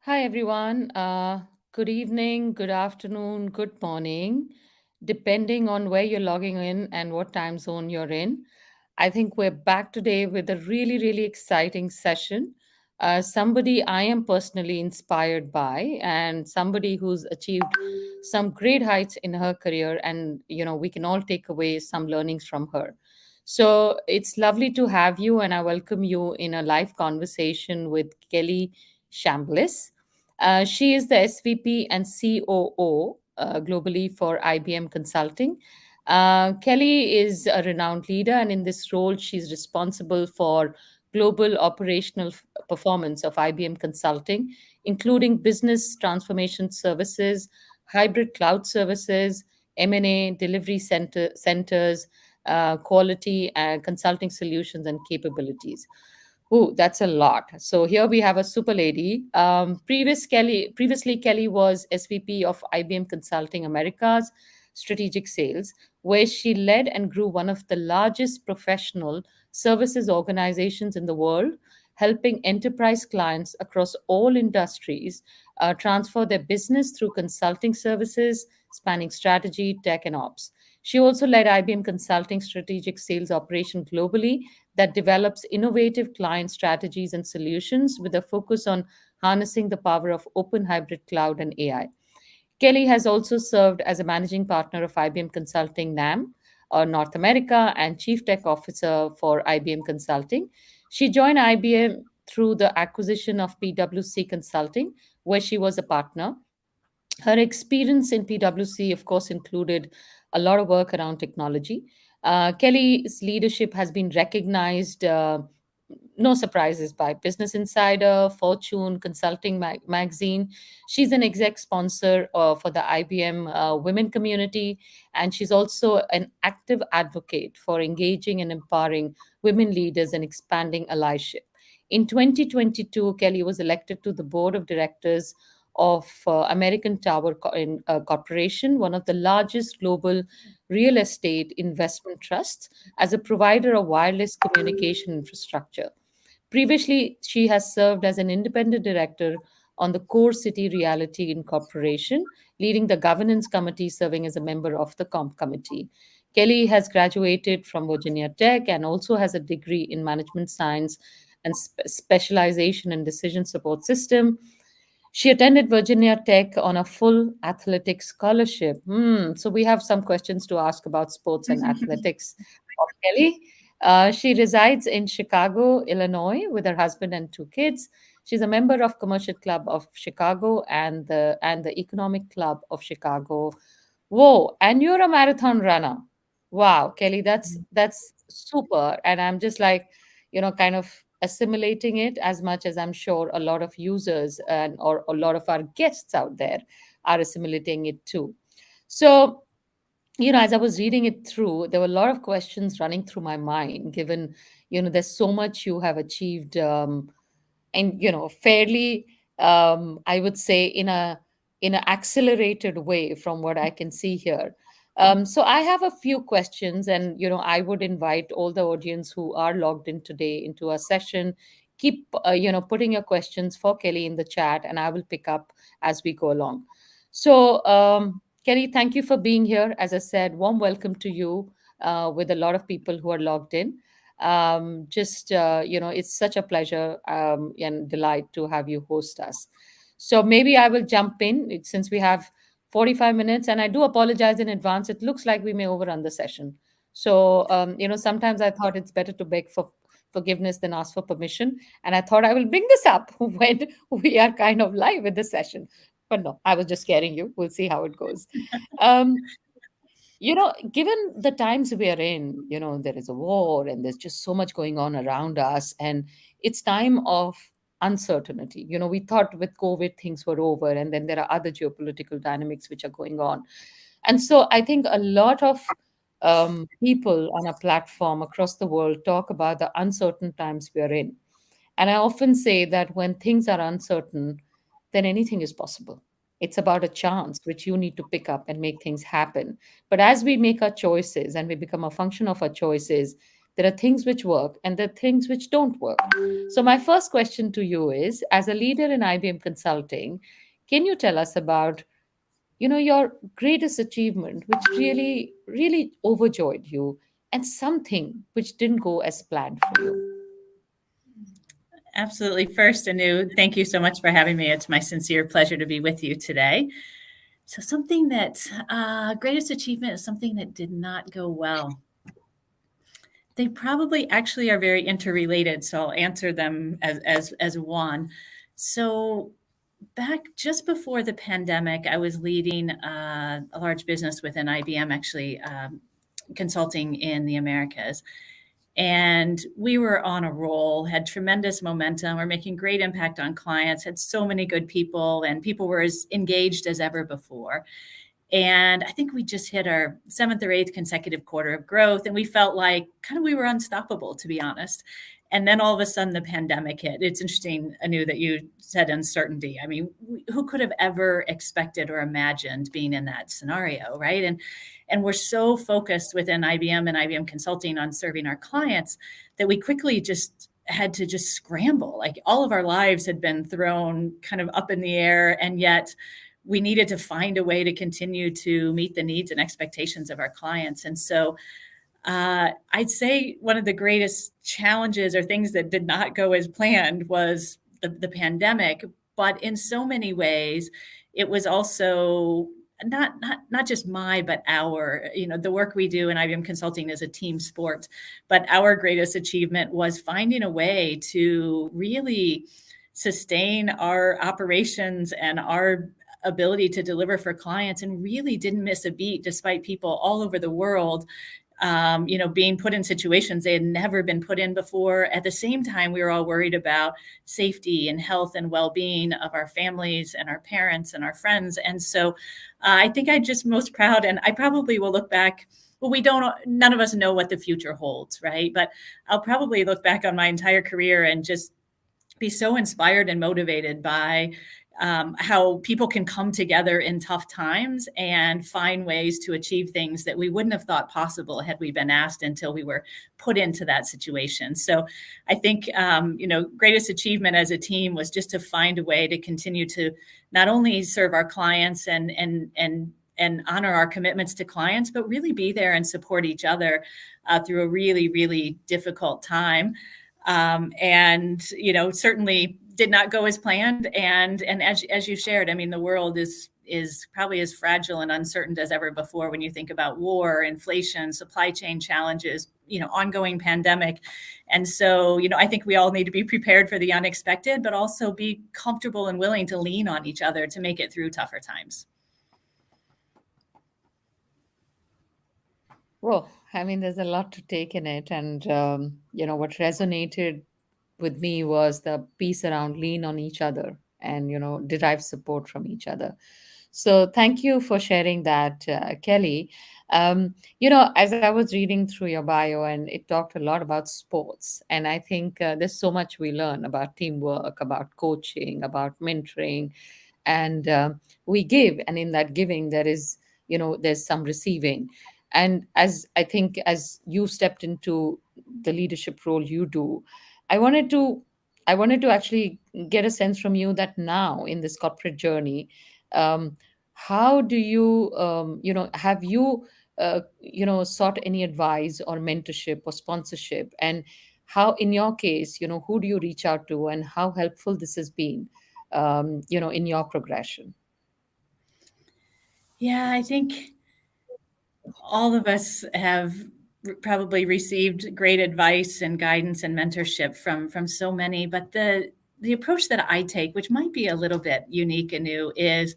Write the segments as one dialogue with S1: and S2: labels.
S1: Hi, everyone. Good evening, good afternoon, good morning, depending on where you're logging in and what time zone you're in. I think we're back today with a really, really exciting session. Somebody I am personally inspired by, and somebody who's achieved some great heights in her career. And, we can all take away some learnings from her. So it's lovely to have you, and I welcome you in a live conversation with Kelly Chambliss. She is the SVP and COO globally for IBM Consulting. Kelly is a renowned leader, and in this role, she's responsible for global operational performance of IBM Consulting, including business transformation services, hybrid cloud services, M&A, delivery centers, quality and consulting solutions and capabilities. Oh, that's a lot. So here we have a super lady. Previously, Kelly was SVP of IBM Consulting Americas Strategic Sales, where she led and grew one of the largest professional services organizations in the world, helping enterprise clients across all industries transfer their business through consulting services spanning strategy, tech, and ops. She also led IBM Consulting Strategic Sales operation globally that develops innovative client strategies and solutions with a focus on harnessing the power of open hybrid cloud and AI. Kelly has also served as a managing partner of IBM Consulting NAM, North America, and chief tech officer for IBM Consulting. She joined IBM through the acquisition of PwC Consulting, where she was a partner. Her experience in PwC, of course, included a lot of work around technology. Kelly's leadership has been recognized, no surprises, by Business Insider, Fortune, Consulting Magazine. She's an exec sponsor for the IBM women community, and she's also an active advocate for engaging and empowering women leaders and expanding allyship. In 2022, Kelly was elected to the board of directors of American Tower Corporation, one of the largest global real estate investment trusts, as a provider of wireless communication infrastructure. Previously, she has served as an independent director on the Core City Reality Incorporation, leading the governance committee, serving as a member of the Comp Committee. Kelly has graduated from Virginia Tech and also has a degree in management science and specialization in decision support system. She attended Virginia Tech on a full athletics scholarship. So we have some questions to ask about sports and athletics of Kelly. She resides in Chicago, Illinois, with her husband and two kids. She's a member of Commercial Club of Chicago and the Economic Club of Chicago. Whoa! And you're a marathon runner. Wow, Kelly, that's super. And I'm just like, kind of assimilating it as much as I'm sure a lot of users and or a lot of our guests out there are assimilating it too. So, as I was reading it through, there were a lot of questions running through my mind, given, there's so much you have achieved, and, fairly, I would say in a accelerated way from what I can see here. So I have a few questions, and, I would invite all the audience who are logged in today into our session. Keep, putting your questions for Kelly in the chat, and I will pick up as we go along. So, Kelly, thank you for being here. As I said, warm welcome to you with a lot of people who are logged in. Just, it's such a pleasure and delight to have you host us. So maybe I will jump in since we have 45 minutes, and I do apologize in advance. It looks like we may overrun the session. So, sometimes I thought it's better to beg for forgiveness than ask for permission. And I thought I will bring this up when we are kind of live with the session. But no, I was just scaring you. We'll see how it goes. Um, Given the times we are in, there is a war and there's just so much going on around us, and it's time of uncertainty. We thought with COVID things were over, and then there are other geopolitical dynamics which are going on. And so I think a lot of people on a platform across the world talk about the uncertain times we are in. And I often say that when things are uncertain, then anything is possible. It's about a chance which you need to pick up and make things happen. But as we make our choices and we become a function of our choices, There are things which work and there are things which don't work. So, my first question to you is, as a leader in IBM Consulting, can you tell us about your greatest achievement, which really overjoyed you, and something which didn't go as planned for you?
S2: Absolutely. First, Anu, thank you so much for having me. It's my sincere pleasure to be with you today. So, something that greatest achievement is something that did not go well. They probably actually are very interrelated, so I'll answer them as one. So, back just before the pandemic, I was leading a large business within IBM, actually consulting in the Americas. And we were on a roll, had tremendous momentum. We're making great impact on clients, had so many good people, and people were as engaged as ever before. And I think we just hit our seventh or eighth consecutive quarter of growth. And we felt like kind of we were unstoppable, to be honest. And then all of a sudden the pandemic hit. It's interesting, Anu, that you said uncertainty. I mean, who could have ever expected or imagined being in that scenario, right? And we're so focused within IBM and IBM Consulting on serving our clients that we quickly just had to just scramble. Like all of our lives had been thrown kind of up in the air, and yet we needed to find a way to continue to meet the needs and expectations of our clients. And so I'd say one of the greatest challenges or things that did not go as planned was the pandemic. But in so many ways, it was also not just but our, the work we do in IBM Consulting is a team sport. But our greatest achievement was finding a way to really sustain our operations and our ability to deliver for clients, and really didn't miss a beat despite people all over the world being put in situations they had never been put in before. At the same time, we were all worried about safety and health and well-being of our families and our parents and our friends. And so I think I'm just most proud, and I probably will look back. Well, none of us know what the future holds, right? But I'll probably look back on my entire career and just be so inspired and motivated by how people can come together in tough times and find ways to achieve things that we wouldn't have thought possible had we been asked, until we were put into that situation. So I think, greatest achievement as a team was just to find a way to continue to not only serve our clients and honor our commitments to clients, but really be there and support each other through a really, really difficult time. Certainly did not go as planned. And as you shared, I mean, the world is probably as fragile and uncertain as ever before when you think about war, inflation, supply chain challenges, ongoing pandemic. And so, I think we all need to be prepared for the unexpected, but also be comfortable and willing to lean on each other to make it through tougher times.
S1: Well, I mean, there's a lot to take in it. And, what resonated with me was the piece around lean on each other and, derive support from each other. So thank you for sharing that, Kelly. As I was reading through your bio, and it talked a lot about sports, and I think there's so much we learn about teamwork, about coaching, about mentoring, and we give, and in that giving, there's some receiving. And as I think, as you stepped into the leadership role you do, I wanted to I wanted to actually get a sense from you that now in this corporate journey, um, how do you have you sought any advice or mentorship or sponsorship, and how, in your case, who do you reach out to, and how helpful this has been in your progression?
S2: Yeah, I think all of us have probably received great advice and guidance and mentorship from so many, but the approach that I take, which might be a little bit unique and new, is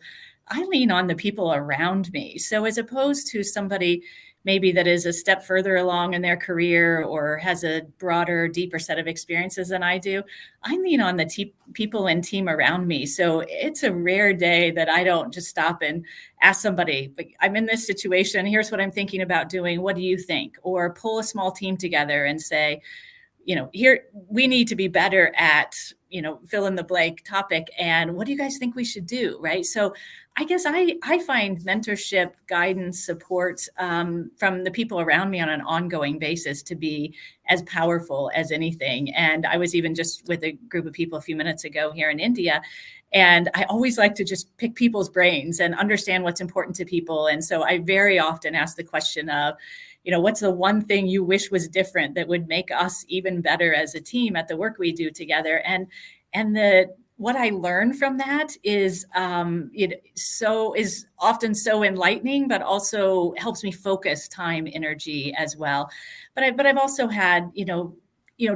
S2: I lean on the people around me. So as opposed to somebody maybe that is a step further along in their career or has a broader, deeper set of experiences than I do, I lean on the people and team around me. So it's a rare day that I don't just stop and ask somebody, like, I'm in this situation, here's what I'm thinking about doing, what do you think? Or pull a small team together and say, here we need to be better at, fill in the blank topic. And what do you guys think we should do? Right. So I guess I find mentorship, guidance, support from the people around me on an ongoing basis to be as powerful as anything. And I was even just with a group of people a few minutes ago here in India. And I always like to just pick people's brains and understand what's important to people. And so I very often ask the question of, what's the one thing you wish was different that would make us even better as a team at the work we do together? And the what I learned from that is is often so enlightening, but also helps me focus time, energy as well. But I've also had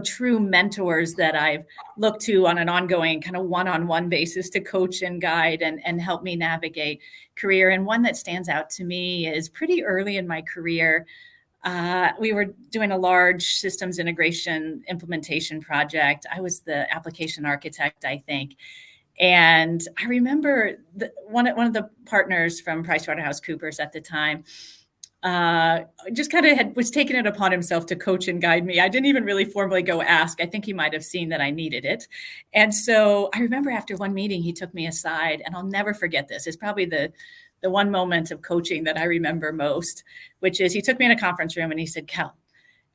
S2: true mentors that I've looked to on an ongoing kind of one-on-one basis to coach and guide and help me navigate career. And one that stands out to me is pretty early in my career. We were doing a large systems integration implementation project. I was the application architect, I think. And I remember one of the partners from PricewaterhouseCoopers at the time just kind of was taking it upon himself to coach and guide me. I didn't even really formally go ask. I think he might have seen that I needed it. And so I remember after one meeting, he took me aside, and I'll never forget this. It's probably the one moment of coaching that I remember most, which is he took me in a conference room and he said, Kel,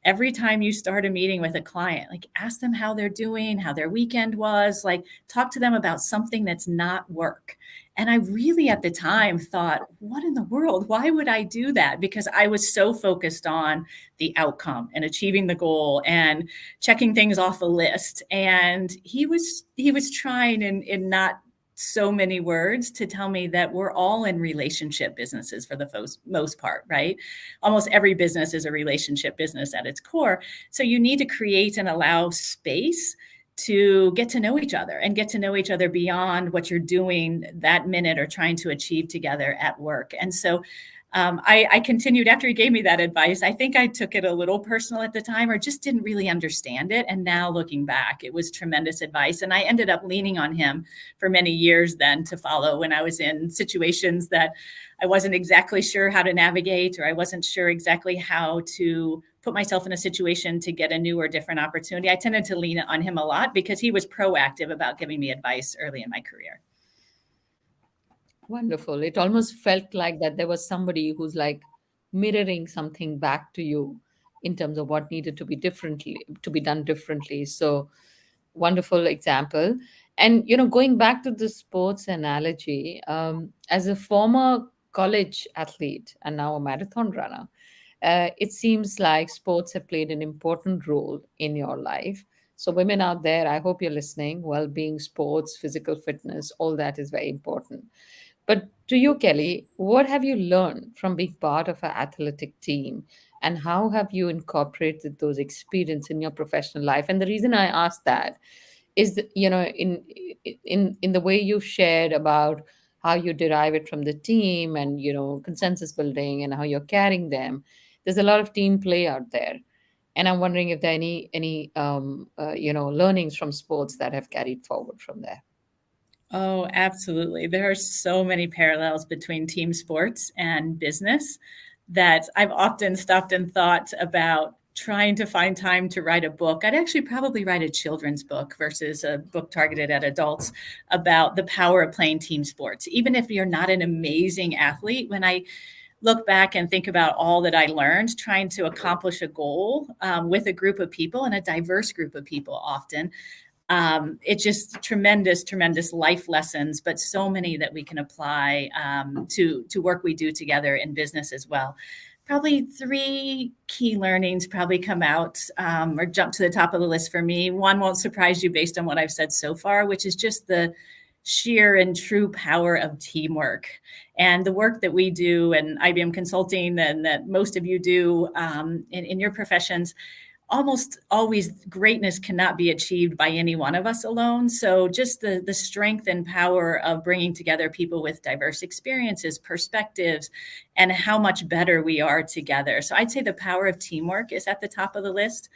S2: every time you start a meeting with a client, like ask them how they're doing, how their weekend was, like talk to them about something that's not work. And I really at the time thought, what in the world? Why would I do that? Because I was so focused on the outcome and achieving the goal and checking things off a list. And he was trying in not so many words to tell me that we're all in relationship businesses for the most part, right? Almost every business is a relationship business at its core. So you need to create and allow space to get to know each other and get to know each other beyond what you're doing that minute or trying to achieve together at work. And so I continued after he gave me that advice. I think I took it a little personal at the time or just didn't really understand it. And now looking back, it was tremendous advice. And I ended up leaning on him for many years then to follow when I was in situations that I wasn't exactly sure how to navigate, or I wasn't sure exactly how to put myself in a situation to get a new or different opportunity. I tended to lean on him a lot because he was proactive about giving me advice early in my career.
S1: Wonderful. It almost felt like that there was somebody who's like mirroring something back to you in terms of what needed to be done differently. So wonderful example. And going back to the sports analogy, as a former college athlete and now a marathon runner, it seems like sports have played an important role in your life. So, women out there, I hope you're listening. Well being, sports, physical fitness, all that is very important. But to you, Kelly, what have you learned from being part of an athletic team? And how have you incorporated those experiences in your professional life? And the reason I ask that is that, in the way you've shared about how you derive it from the team and consensus building and how you're carrying them, there's a lot of team play out there. And I'm wondering if there are any learnings from sports that have carried forward from there.
S2: Oh, absolutely. There are so many parallels between team sports and business that I've often stopped and thought about trying to find time to write a book. I'd actually probably write a children's book versus a book targeted at adults about the power of playing team sports. Even if you're not an amazing athlete, when I look back and think about all that I learned trying to accomplish a goal with a group of people and a diverse group of people often, it's just tremendous life lessons, but so many that we can apply to work we do together in business as well. Probably three key learnings probably come out or jump to the top of the list for me. One won't surprise you based on what I've said so far, which is just the sheer and true power of teamwork. And the work that we do in IBM Consulting and that most of you do in your professions, almost always greatness cannot be achieved by any one of us alone. So just the strength and power of bringing together people with diverse experiences, perspectives, and how much better we are together. So I'd say the power of teamwork is at the top of the list.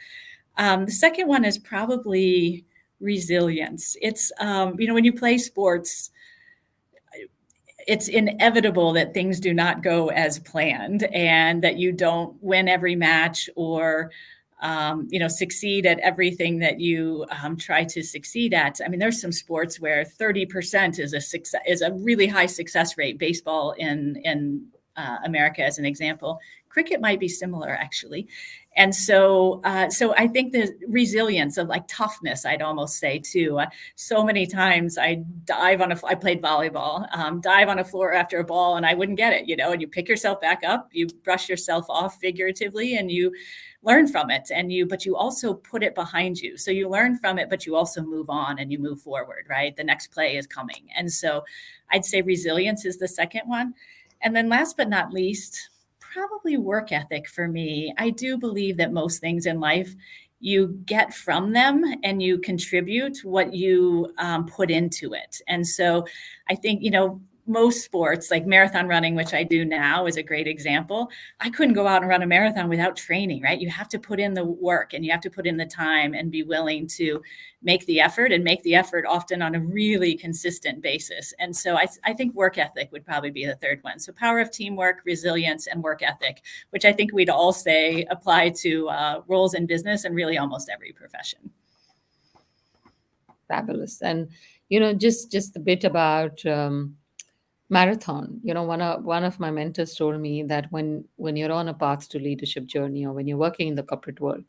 S2: The second one is probably resilience. It's, when you play sports, it's inevitable that things do not go as planned and that you don't win every match or succeed at everything that you try to succeed at. I mean, there's some sports where 30% is a really high success rate. Baseball in America, as an example, cricket might be similar actually. And so I think the resilience of like toughness, I'd almost say too. So many times I played volleyball, dive on a floor after a ball and I wouldn't get it, and you pick yourself back up, you brush yourself off figuratively and you learn from it but you also put it behind you. So you learn from it, but you also move on and you move forward, right? The next play is coming. And so I'd say resilience is the second one. And then last but not least, probably work ethic for me. I do believe that most things in life you get from them and you contribute what you put into it. And so I think, most sports like marathon running, which I do now, is a great example. I couldn't go out and run a marathon without training, right? You have to put in the work and you have to put in the time and be willing to make the effort often on a really consistent basis. And so I think work ethic would probably be the third one. So power of teamwork, resilience, and work ethic, which I think we'd all say apply to roles in business and really almost every profession.
S1: Fabulous. And just a bit about marathon. One of my mentors told me that when you're on a path to leadership journey, or when you're working in the corporate world,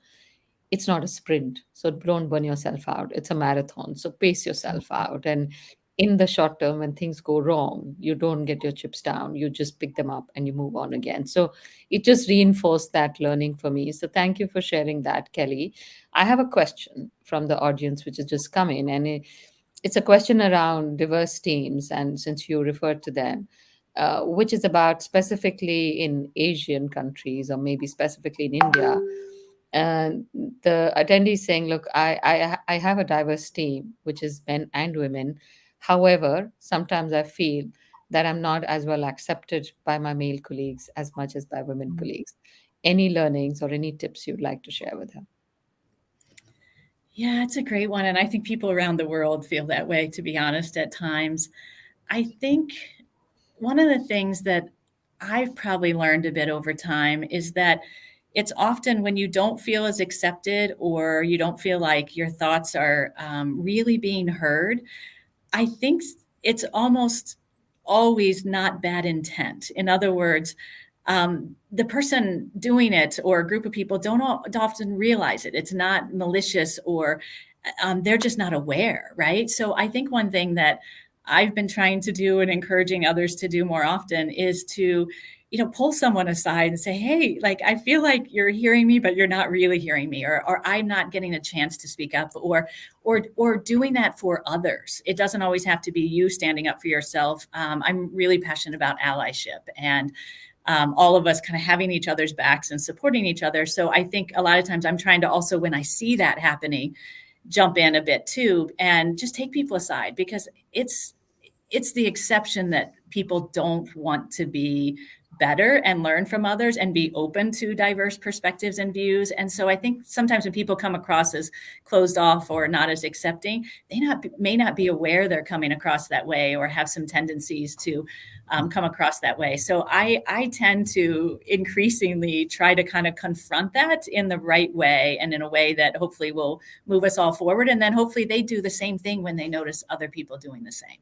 S1: it's not a sprint. So don't burn yourself out. It's a marathon. So pace yourself out. And in the short term, when things go wrong, you don't get your chips down. You just pick them up and you move on again. So it just reinforced that learning for me. So thank you for sharing that, Kelly. I have a question from the audience, which has just come in. And it's a question around diverse teams. And since you referred to them, which is about specifically in Asian countries, or maybe specifically in India, and the attendee is saying, look, I have a diverse team, which is men and women. However, sometimes I feel that I'm not as well accepted by my male colleagues as much as by women colleagues. Any learnings or any tips you'd like to share with them?
S2: Yeah, it's a great one. And I think people around the world feel that way, to be honest, at times. I think one of the things that I've probably learned a bit over time is that it's often when you don't feel as accepted or you don't feel like your thoughts are really being heard, I think it's almost always not bad intent. In other words, the person doing it or a group of people don't often realize it. It's not malicious or they're just not aware, right? So I think one thing that I've been trying to do and encouraging others to do more often is to pull someone aside and say, hey, like, I feel like you're hearing me, but you're not really hearing me, or I'm not getting a chance to speak up, or doing that for others. It doesn't always have to be you standing up for yourself. I'm really passionate about allyship and all of us kind of having each other's backs and supporting each other. So I think a lot of times I'm trying to also, when I see that happening, jump in a bit too and just take people aside, because it's the exception that people don't want to be better and learn from others and be open to diverse perspectives and views. And so I think sometimes when people come across as closed off or not as accepting, they may not be aware they're coming across that way or have some tendencies to come across that way. So I tend to increasingly try to kind of confront that in the right way and in a way that hopefully will move us all forward. And then hopefully they do the same thing when they notice other people doing the same.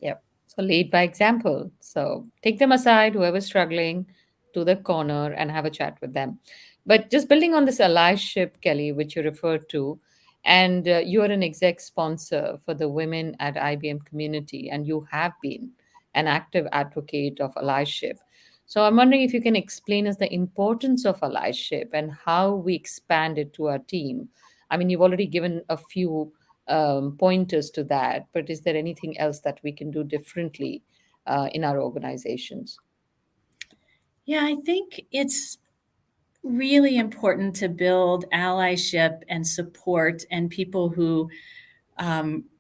S1: Yep. So lead by example. So take them aside, whoever's struggling, to the corner and have a chat with them. But just building on this allyship, Kelly, which you referred to, and you're an exec sponsor for the women at IBM community, and you have been an active advocate of allyship. So I'm wondering if you can explain us the importance of allyship and how we expand it to our team. I mean, you've already given a few pointers to that, but is there anything else that we can do differently in our organizations?
S2: Yeah, I think it's really important to build allyship and support and people who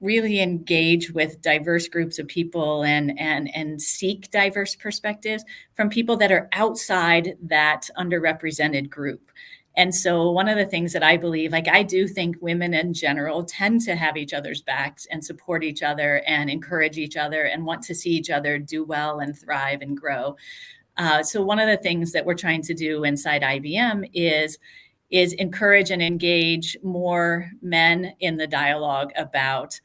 S2: really engage with diverse groups of people and seek diverse perspectives from people that are outside that underrepresented group. And so one of the things that I believe, like, I do think women in general tend to have each other's backs and support each other and encourage each other and want to see each other do well and thrive and grow. So one of the things that we're trying to do inside IBM is is encourage and engage more men in the dialogue about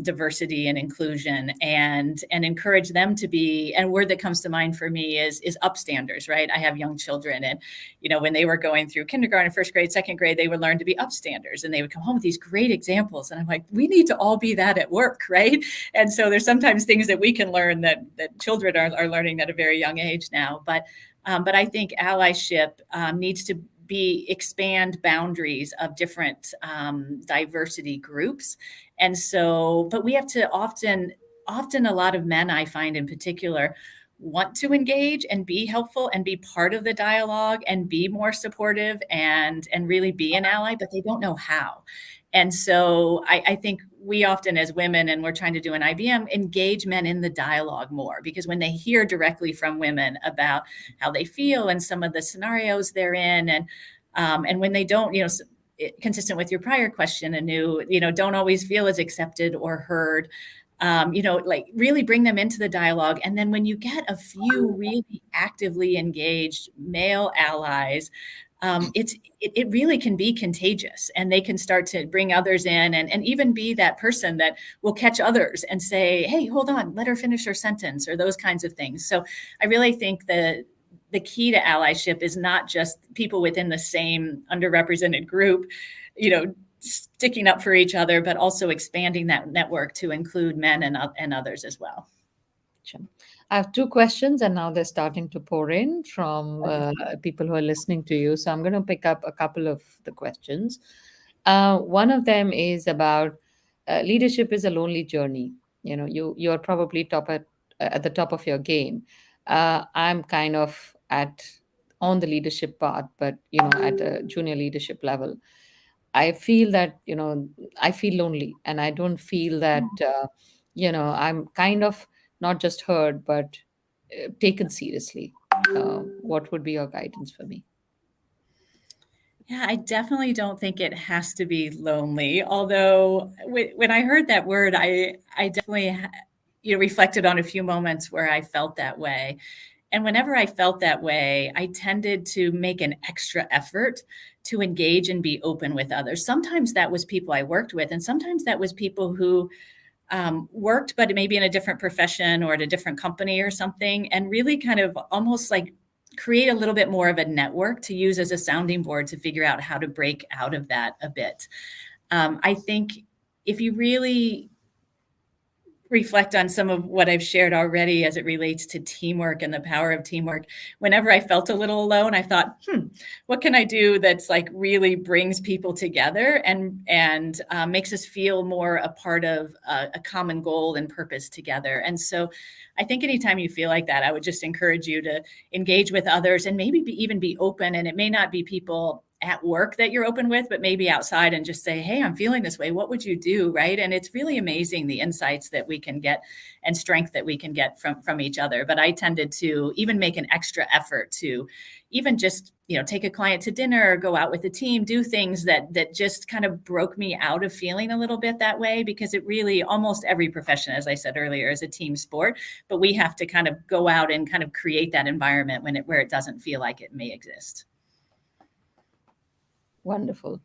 S2: diversity and inclusion, and encourage them to be. And a word that comes to mind for me is upstanders, right? I have young children, and when they were going through kindergarten, first grade, second grade, they would learn to be upstanders, and they would come home with these great examples. And I'm like, we need to all be that at work, right? And so there's sometimes things that we can learn that children are learning at a very young age now. But I think allyship needs to expand boundaries of different diversity groups. And so, but we have to often a lot of men, I find in particular, want to engage and be helpful and be part of the dialogue and be more supportive and really be an ally, but they don't know how. And so I think we often, as women, and we're trying to do an IBM, engage men in the dialogue more, because when they hear directly from women about how they feel and some of the scenarios they're in, and when they don't, consistent with your prior question, Anu, don't always feel as accepted or heard, like really bring them into the dialogue. And then when you get a few really actively engaged male allies, it really can be contagious, and they can start to bring others in, and even be that person that will catch others and say, hey, hold on, let her finish her sentence, or those kinds of things. So I really think that the key to allyship is not just people within the same underrepresented group, sticking up for each other, but also expanding that network to include men and others as well.
S1: I have two questions, and now they're starting to pour in from people who are listening to you. So I'm going to pick up a couple of the questions. One of them is about leadership is a lonely journey. You're probably at the top of your game. I'm kind of on the leadership path, but at a junior leadership level. I feel that I feel lonely, and I don't feel that I'm kind of not just heard but taken seriously. What would be your guidance for me?
S2: Yeah, I definitely don't think it has to be lonely. Although when I heard that word, I definitely reflected on a few moments where I felt that way. And whenever I felt that way, I tended to make an extra effort to engage and be open with others. Sometimes that was people I worked with, and sometimes that was people who worked, but maybe in a different profession or at a different company or something, and really kind of almost like create a little bit more of a network to use as a sounding board to figure out how to break out of that a bit. I think if you really reflect on some of what I've shared already as it relates to teamwork and the power of teamwork, whenever I felt a little alone, I thought, what can I do that's like really brings people together and makes us feel more a part of a common goal and purpose together. And so I think anytime you feel like that, I would just encourage you to engage with others, and maybe even be open. And it may not be people at work that you're open with, but maybe outside, and just say, hey, I'm feeling this way. What would you do? Right. And it's really amazing the insights that we can get and strength that we can get from each other. But I tended to even make an extra effort to even just, take a client to dinner, or go out with the team, do things that just kind of broke me out of feeling a little bit that way, because it really, almost every profession, as I said earlier, is a team sport, but we have to kind of go out and kind of create that environment where it doesn't feel like it may exist.
S1: Wonderful.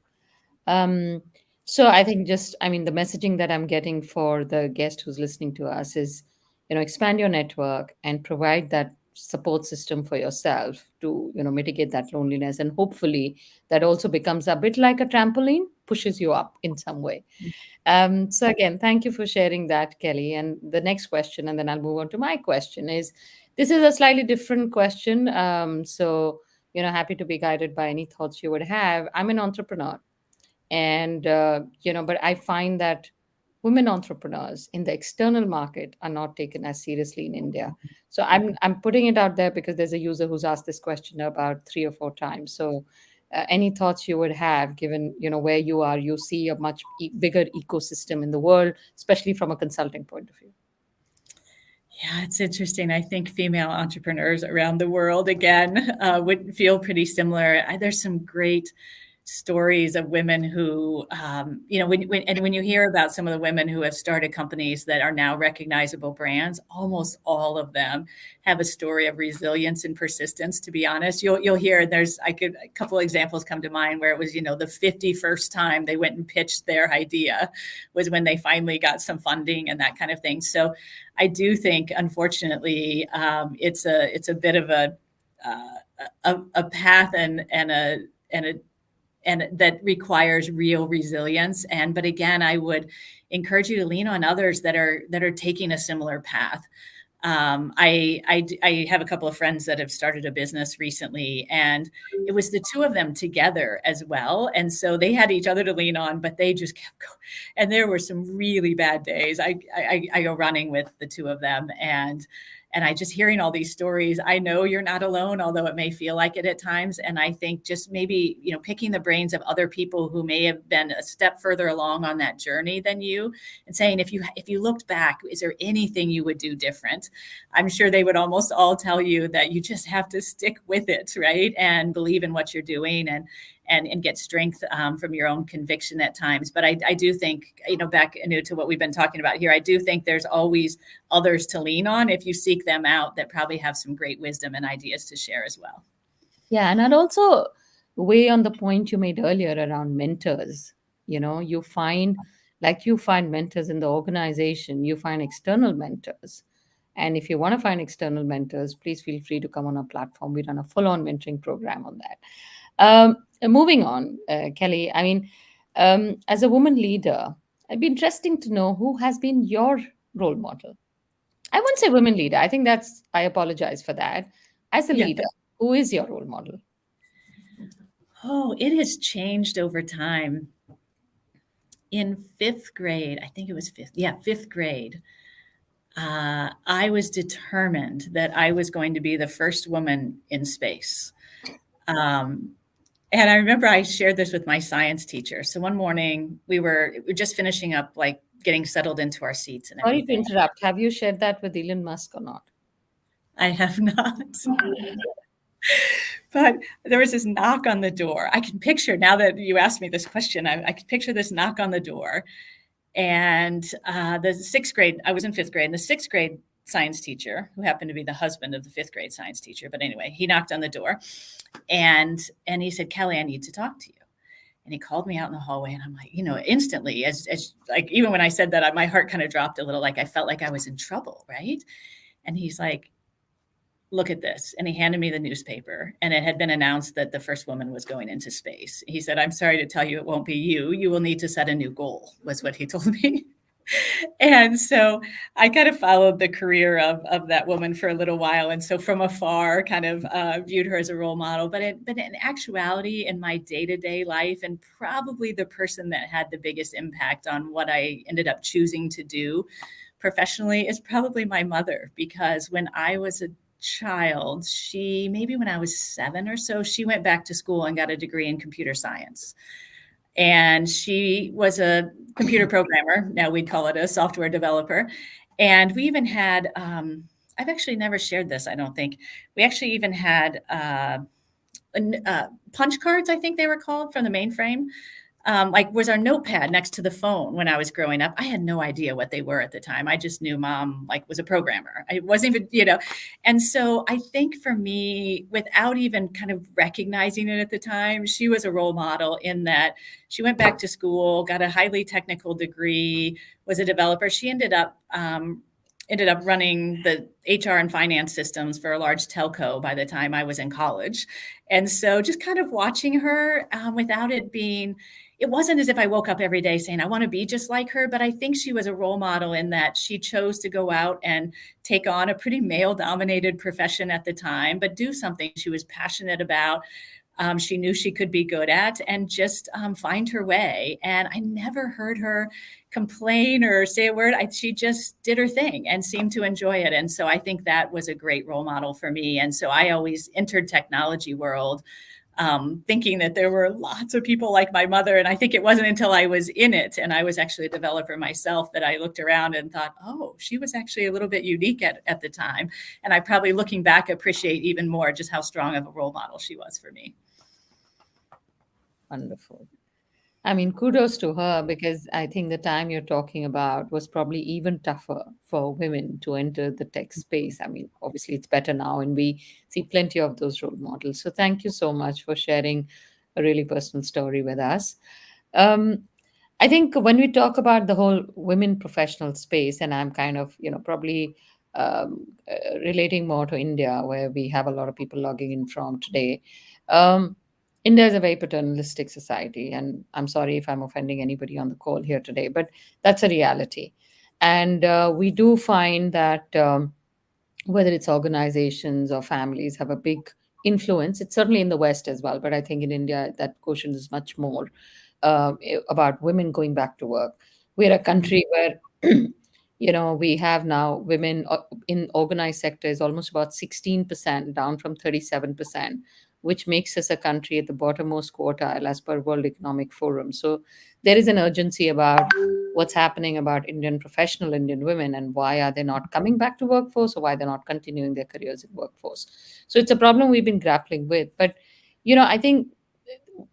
S1: Um, so I think the messaging that I'm getting for the guest who's listening to us is, expand your network and provide that support system for yourself to, mitigate that loneliness. And hopefully that also becomes a bit like a trampoline, pushes you up in some way. So again, thank you for sharing that, Kelly. And the next question, and then I'll move on to my question, is this is a slightly different question. So, happy to be guided by any thoughts you would have. I'm an entrepreneur, and but I find that women entrepreneurs in the external market are not taken as seriously in India. So I'm putting it out there because there's a user who's asked this question about 3 or 4 times. So any thoughts you would have, given where you are, you see a much bigger ecosystem in the world, especially from a consulting point of view.
S2: Yeah, it's interesting. I think female entrepreneurs around the world, again, would feel pretty similar. There's some great stories of women who, when you hear about some of the women who have started companies that are now recognizable brands, almost all of them have a story of resilience and persistence. To be honest, you'll hear a couple of examples come to mind where it was, the 51st time they went and pitched their idea was when they finally got some funding and that kind of thing. So I do think, unfortunately, it's a bit of a path and that requires real resilience. But again, I would encourage you to lean on others that are taking a similar path. I have a couple of friends that have started a business recently, and it was the two of them together as well. And so they had each other to lean on, but they just kept going. And there were some really bad days. I go running with the two of them, and I just hearing all these stories, I know you're not alone, although it may feel like it at times. And I think just maybe, picking the brains of other people who may have been a step further along on that journey than you, and saying, if you looked back, is there anything you would do different? I'm sure they would almost all tell you that you just have to stick with it, right? And believe in what you're doing and get strength from your own conviction at times. But I do think, back to what we've been talking about here, I do think there's always others to lean on if you seek them out that probably have some great wisdom and ideas to share as well.
S1: Yeah, and I'd also weigh on the point you made earlier around mentors. You find mentors in the organization, you find external mentors. And if you want to find external mentors, please feel free to come on our platform. We run a full on mentoring program on that. Moving on, Kelly, as a woman leader, it'd be interesting to know who has been your role model. I wouldn't say women leader. I apologize for that. As a
S2: Yeah.
S1: leader, who is your role model?
S2: Oh, it has changed over time. In fifth grade, I think it was fifth grade, I was determined that I was going to be the first woman in space. And I remember I shared this with my science teacher. So one morning we were just finishing up, like getting settled into our seats and
S1: Sorry to
S2: everything.
S1: interrupt. Have you shared that with Elon Musk or not?
S2: I have not. But there was this knock on the door. I can picture, now that you asked me this question, I can picture this knock on the door. And the sixth grade, I was in fifth grade, and the sixth grade science teacher, who happened to be the husband of the fifth grade science teacher, but anyway, he knocked on the door and he said, "Kelly, I need to talk to you." And he called me out in the hallway, and I'm like, instantly, as like, even when I said that, my heart kind of dropped a little, like I felt like I was in trouble, right? And he's like, "Look at this." And he handed me the newspaper, and it had been announced that the first woman was going into space. He said, "I'm sorry to tell you, it won't be you. You will need to set a new goal," was what he told me. And so I kind of followed the career of that woman for a little while. And so from afar, kind of viewed her as a role model. But in actuality, in my day-to-day life, and probably the person that had the biggest impact on what I ended up choosing to do professionally is probably my mother. Because when I was a child, maybe when I was 7 or so, she went back to school and got a degree in computer science. And she was a computer programmer. Now we'd call it a software developer. And we even had, I've actually never shared this, I don't think. We actually even had punch cards, I think they were called, from the mainframe. Was our notepad next to the phone when I was growing up. I had no idea what they were at the time. I just knew mom was a programmer. I wasn't even, And so I think for me, without even kind of recognizing it at the time, she was a role model in that she went back to school, got a highly technical degree, was a developer. She ended up running the HR and finance systems for a large telco by the time I was in college. And so just kind of watching her without it wasn't as if I woke up every day saying, I want to be just like her, but I think she was a role model in that she chose to go out and take on a pretty male-dominated profession at the time, but do something she was passionate about. She knew she could be good at, and just find her way. And I never heard her complain or say a word. She just did her thing and seemed to enjoy it. And so I think that was a great role model for me. And so I always entered technology world thinking that there were lots of people like my mother. And I think it wasn't until I was in it and I was actually a developer myself that I looked around and thought, oh, she was actually a little bit unique at the time. And I probably, looking back, appreciate even more just how strong of a role model she was for me.
S1: Wonderful. I mean, kudos to her because I think the time you're talking about was probably even tougher for women to enter the tech space. I mean, obviously, it's better now, and we see plenty of those role models. So, thank you so much for sharing a really personal story with us. Um, I think when we talk about the whole women professional space, and I'm kind of, probably relating more to India, where we have a lot of people logging in from today. Um, India is a very paternalistic society, and I'm sorry if I'm offending anybody on the call here today, but that's a reality. And we do find that whether it's organizations or families have a big influence. It's certainly in the West as well, but I think in India that quotient is much more about women going back to work. We're a country where we have now women in organized sector is almost about 16%, down from 37%, which makes us a country at the bottommost quartile as per World Economic Forum. So there is an urgency about what's happening about Indian women, and why are they not coming back to workforce, or why they're not continuing their careers in workforce. So it's a problem we've been grappling with. But I think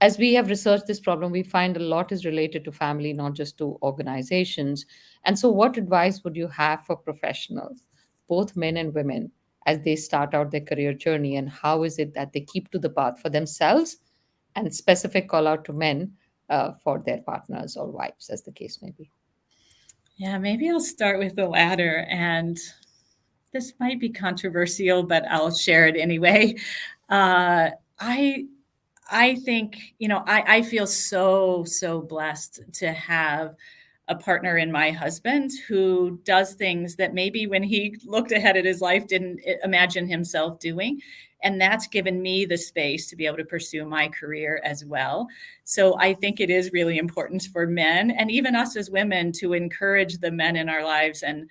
S1: as we have researched this problem, we find a lot is related to family, not just to organizations. And so, what advice would you have for professionals, both men and women, as they start out their career journey? And how is it that they keep to the path for themselves, and specific call out to men for their partners or wives, as the case may be?
S2: Yeah, maybe I'll start with the latter. And this might be controversial, but I'll share it anyway. Uh, I I think, I feel so blessed to have a partner in my husband who does things that maybe when he looked ahead at his life didn't imagine himself doing. And that's given me the space to be able to pursue my career as well. So I think it is really important for men and even us as women to encourage the men in our lives and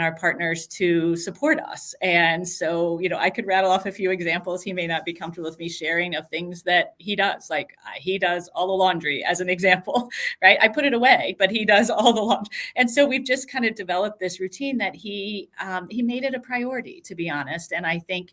S2: our partners to support us. And so, I could rattle off a few examples. He may not be comfortable with me sharing of things that he does. Like he does all the laundry as an example, right? I put it away, but he does all the laundry. And so we've just kind of developed this routine that he made it a priority, to be honest. And I think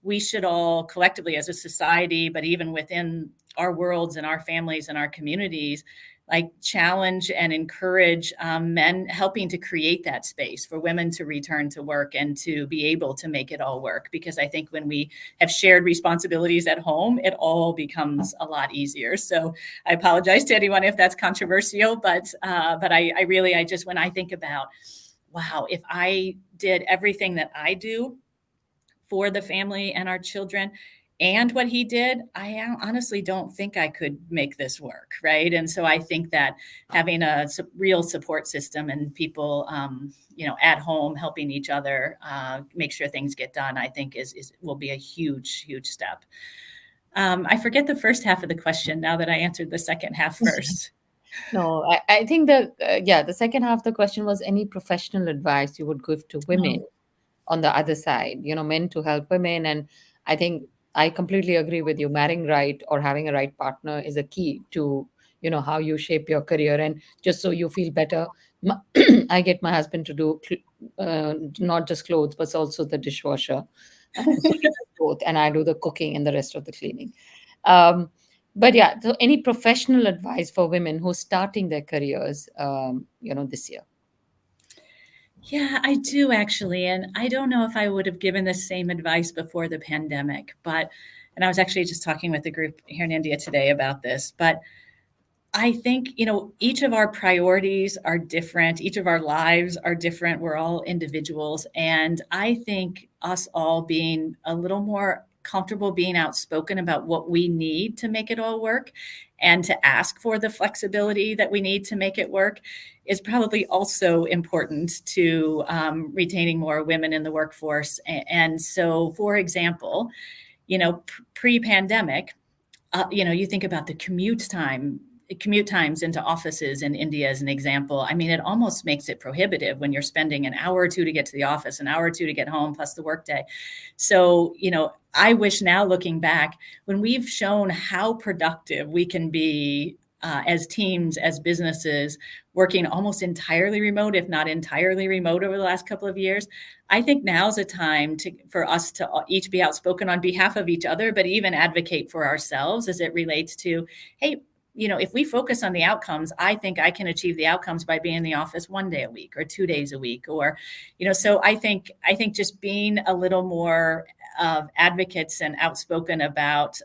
S2: we should all collectively as a society, but even within our worlds and our families and our communities, like challenge and encourage men helping to create that space for women to return to work and to be able to make it all work. Because I think when we have shared responsibilities at home, it all becomes a lot easier. So I apologize to anyone if that's controversial, but I really, I just, when I think about, wow, if I did everything that I do for the family and our children and what he did, I honestly don't think I could make this work, right? And so I think that having a real support system and people, at home helping each other make sure things get done, I think is will be a huge step. I forget the first half of the question now that I answered the second half first.
S1: No, I think the second half of the question was any professional advice you would give to women
S2: No.
S1: on the other side, men to help women. And I think I completely agree with you. Marrying right or having a right partner is a key to, how you shape your career. And just so you feel better, I get my husband to do not just clothes, but also the dishwasher. So he does both, and I do the cooking and the rest of the cleaning. Um, but yeah, so any professional advice for women who are starting their careers, this year?
S2: Yeah, I do actually. And I don't know if I would have given the same advice before the pandemic, and I was actually just talking with a group here in India today about this, but I think, each of our priorities are different. Each of our lives are different. We're all individuals. And I think us all being a little more comfortable being outspoken about what we need to make it all work and to ask for the flexibility that we need to make it work is probably also important to retaining more women in the workforce. And so, for example, pre-pandemic, you think about the commute times into offices in India as an example. I mean, it almost makes it prohibitive when you're spending an hour or two to get to the office, an hour or two to get home, plus the workday. So, I wish now looking back, when we've shown how productive we can be as teams, as businesses, working almost entirely remote, if not entirely remote over the last couple of years, I think now's a time for us to each be outspoken on behalf of each other, but even advocate for ourselves as it relates to, hey, if we focus on the outcomes, I think I can achieve the outcomes by being in the office 1 day a week or 2 days a week, or, so I think just being a little more of advocates and outspoken about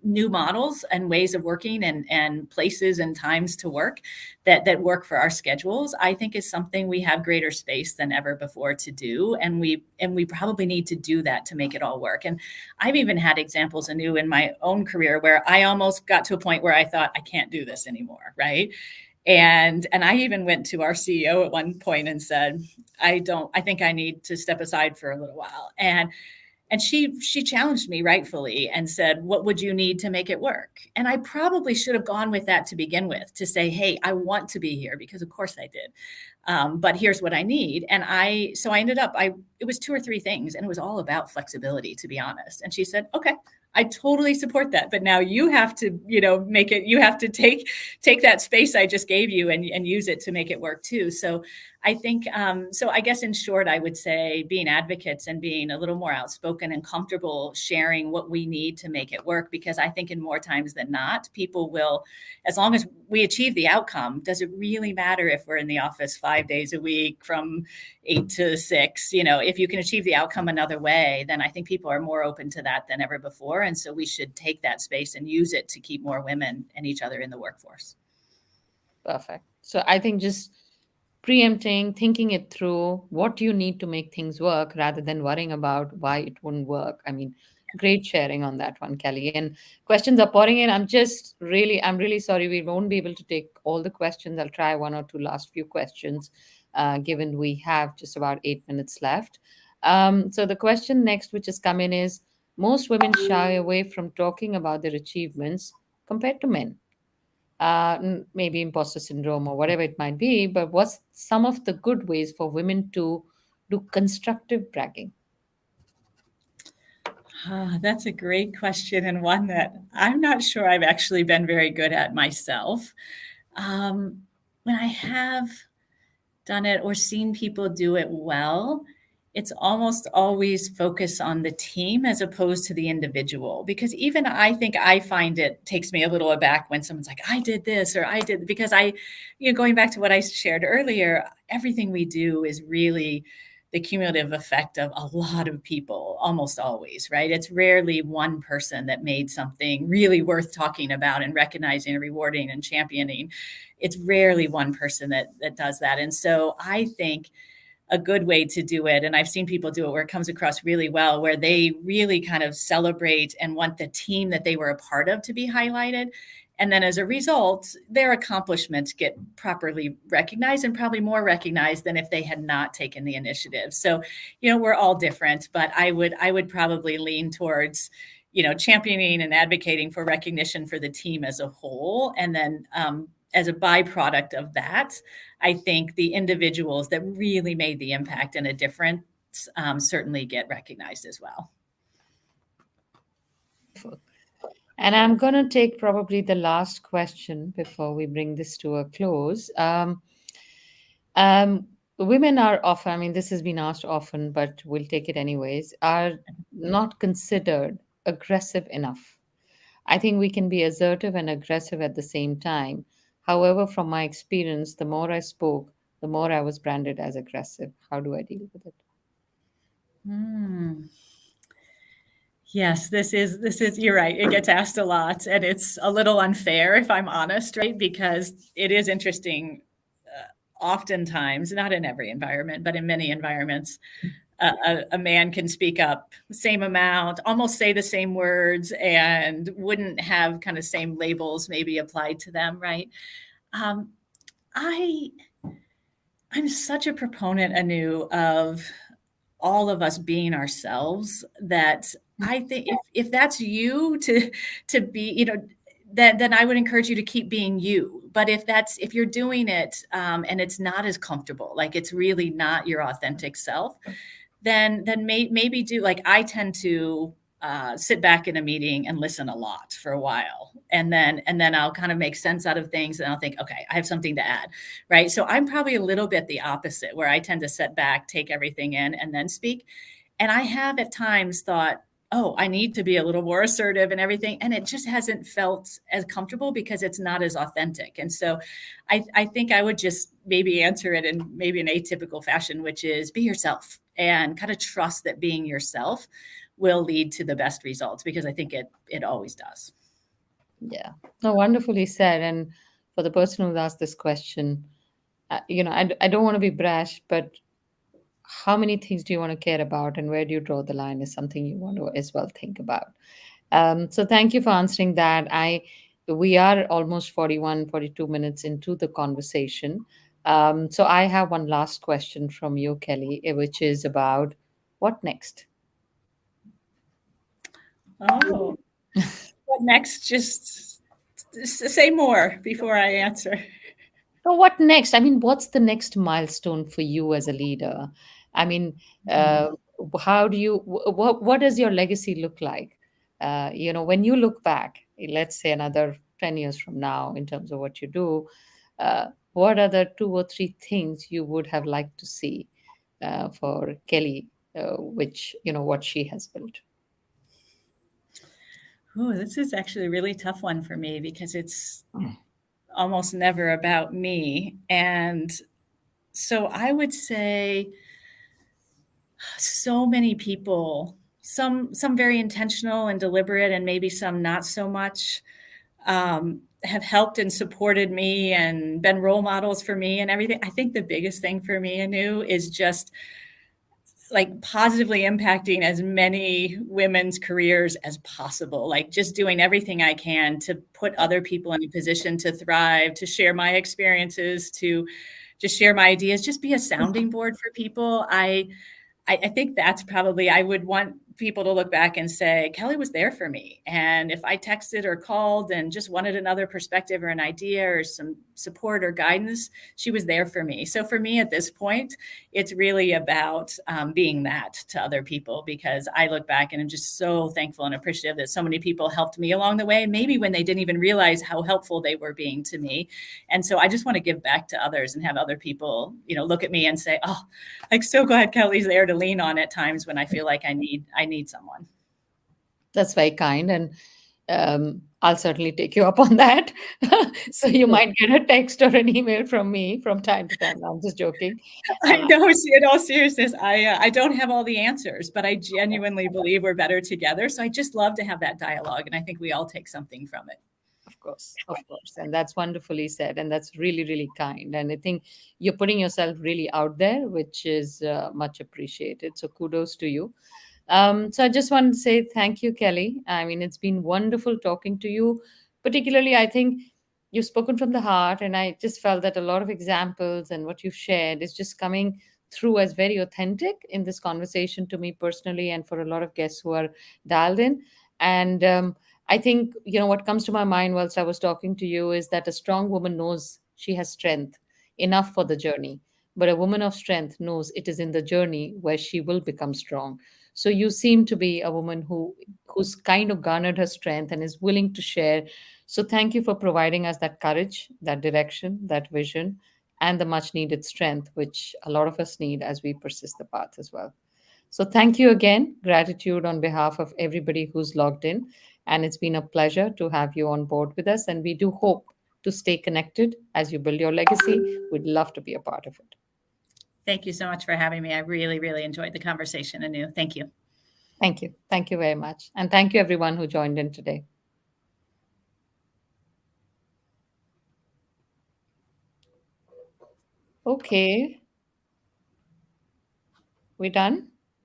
S2: new models and ways of working and places and times to work that work for our schedules, I think is something we have greater space than ever before to do. And we probably need to do that to make it all work. And I've even had examples anew in my own career where I almost got to a point where I thought I can't do this anymore, right? And I even went to our CEO at one point and said, I think I need to step aside for a little while. And she challenged me rightfully and said, what would you need to make it work? And I probably should have gone with that to begin with, to say, hey, I want to be here, because of course I did. But here's what I need. And I ended up, it was 2 or 3 things, and it was all about flexibility, to be honest. And she said, okay, I totally support that. But now you have to, make it, you have to take that space I just gave you and use it to make it work too. So I think, so I guess in short, I would say being advocates and being a little more outspoken and comfortable sharing what we need to make it work, because I think in more times than not, people will, as long as we achieve the outcome, does it really matter if we're in the office 5 days a week from 8 to 6? If you can achieve the outcome another way, then I think people are more open to that than ever before. And so we should take that space and use it to keep more women and each other in the workforce.
S1: Perfect. So I think just preempting, thinking it through, what you need to make things work rather than worrying about why it wouldn't work. I mean, great sharing on that one, Kelly. And questions are pouring in. I'm really sorry we won't be able to take all the questions. I'll try one or two last few questions, given we have just about 8 minutes left. So the question next, which has come in, is most women shy away from talking about their achievements compared to men. Maybe imposter syndrome or whatever it might be, but what's some of the good ways for women to do constructive bragging?
S2: That's a great question, and one that I'm not sure I've actually been very good at myself. When I have done it or seen people do it well, it's almost always focus on the team as opposed to the individual. Because even I think I find it takes me a little aback when someone's like, I did this or I did, because going back to what I shared earlier, everything we do is really the cumulative effect of a lot of people, almost always, right? It's rarely one person that made something really worth talking about and recognizing and rewarding and championing. It's rarely one person that does that. And so I think a good way to do it, and I've seen people do it where it comes across really well, where they really kind of celebrate and want the team that they were a part of to be highlighted. And then as a result, their accomplishments get properly recognized, and probably more recognized than if they had not taken the initiative. So, we're all different, but I would probably lean towards, championing and advocating for recognition for the team as a whole. And then as a byproduct of that, I think the individuals that really made the impact and a difference certainly get recognized as well.
S1: And I'm going to take probably the last question before we bring this to a close. Women are often, I mean, this has been asked often, but we'll take it anyways, are not considered aggressive enough. I think we can be assertive and aggressive at the same time. However, from my experience, the more I spoke, the more I was branded as aggressive. How do I deal with it?
S2: Yes, this is, you're right. It gets asked a lot, and it's a little unfair, if I'm honest, right? Because it is interesting. Oftentimes, not in every environment, but in many environments, a man can speak up the same amount, almost say the same words, and wouldn't have kind of same labels maybe applied to them, right? I'm such a proponent, Anu, of all of us being ourselves, that I think if that's you to be, then I would encourage you to keep being you. But if you're doing it and it's not as comfortable, like it's really not your authentic self, then maybe do, like I tend to sit back in a meeting and listen a lot for a while, and then I'll kind of make sense out of things, and I'll think, okay, I have something to add, right? So I'm probably a little bit the opposite, where I tend to sit back, take everything in, and then speak. And I have at times thought, oh, I need to be a little more assertive and everything. And it just hasn't felt as comfortable because it's not as authentic. And so I think I would just maybe answer it in maybe an atypical fashion, which is be yourself and kind of trust that being yourself will lead to the best results, because I think it always does.
S1: Yeah. No, wonderfully said. And for the person who's asked this question, I don't want to be brash, but how many things do you want to care about and where do you draw the line is something you want to as well think about. So thank you for answering that. We are almost 41, 42 minutes into the conversation. So I have one last question from you, Kelly, which is about what next?
S2: Oh, what next? Just say more before I answer.
S1: So what next? I mean, what's the next milestone for you as a leader? I mean, uh, how do you, what does your legacy look like? When you look back, let's say another 10 years from now, in terms of what you do, what are the two or three things you would have liked to see for Kelly, which, what she has built?
S2: Oh, this is actually a really tough one for me because it's almost never about me. And so I would say so many people, some very intentional and deliberate, and maybe some not so much, have helped and supported me and been role models for me and everything. I think the biggest thing for me, Anu, is just like positively impacting as many women's careers as possible, like just doing everything I can to put other people in a position to thrive, to share my experiences, to just share my ideas, just be a sounding board for people. I think that's probably, I would want people to look back and say, Kelly was there for me. And if I texted or called and just wanted another perspective or an idea or some support or guidance, she was there for me. So for me at this point, it's really about being that to other people, because I look back and I'm just so thankful and appreciative that so many people helped me along the way, maybe when they didn't even realize how helpful they were being to me. And so I just want to give back to others and have other people, look at me and say, oh, like, so glad Kelly's there to lean on at times when I feel like I need someone.
S1: That's very kind. And I'll certainly take you up on that. So you might get a text or an email from me from time to time. No, I'm just joking.
S2: I know, in all seriousness, I don't have all the answers, but I genuinely believe we're better together. So I just love to have that dialogue, and I think we all take something from it.
S1: Of course, of course. And that's wonderfully said. And that's really, really kind. And I think you're putting yourself really out there, which is much appreciated. So kudos to you. So I just want to say thank you, Kelly. I mean, it's been wonderful talking to you. Particularly, I think you've spoken from the heart, and I just felt that a lot of examples and what you've shared is just coming through as very authentic in this conversation to me personally, and for a lot of guests who are dialed in. And I think, what comes to my mind whilst I was talking to you is that a strong woman knows she has strength enough for the journey. But a woman of strength knows it is in the journey where she will become strong. So you seem to be a woman who's kind of garnered her strength and is willing to share. So thank you for providing us that courage, that direction, that vision, and the much needed strength, which a lot of us need as we persist the path as well. So thank you again. Gratitude on behalf of everybody who's logged in. And it's been a pleasure to have you on board with us. And we do hope to stay connected as you build your legacy. We'd love to be a part of it.
S2: Thank you so much for having me. I really, really enjoyed the conversation, Anu. Thank you.
S1: Thank you. Thank you very much. And thank you, everyone who joined in today. Okay, we done?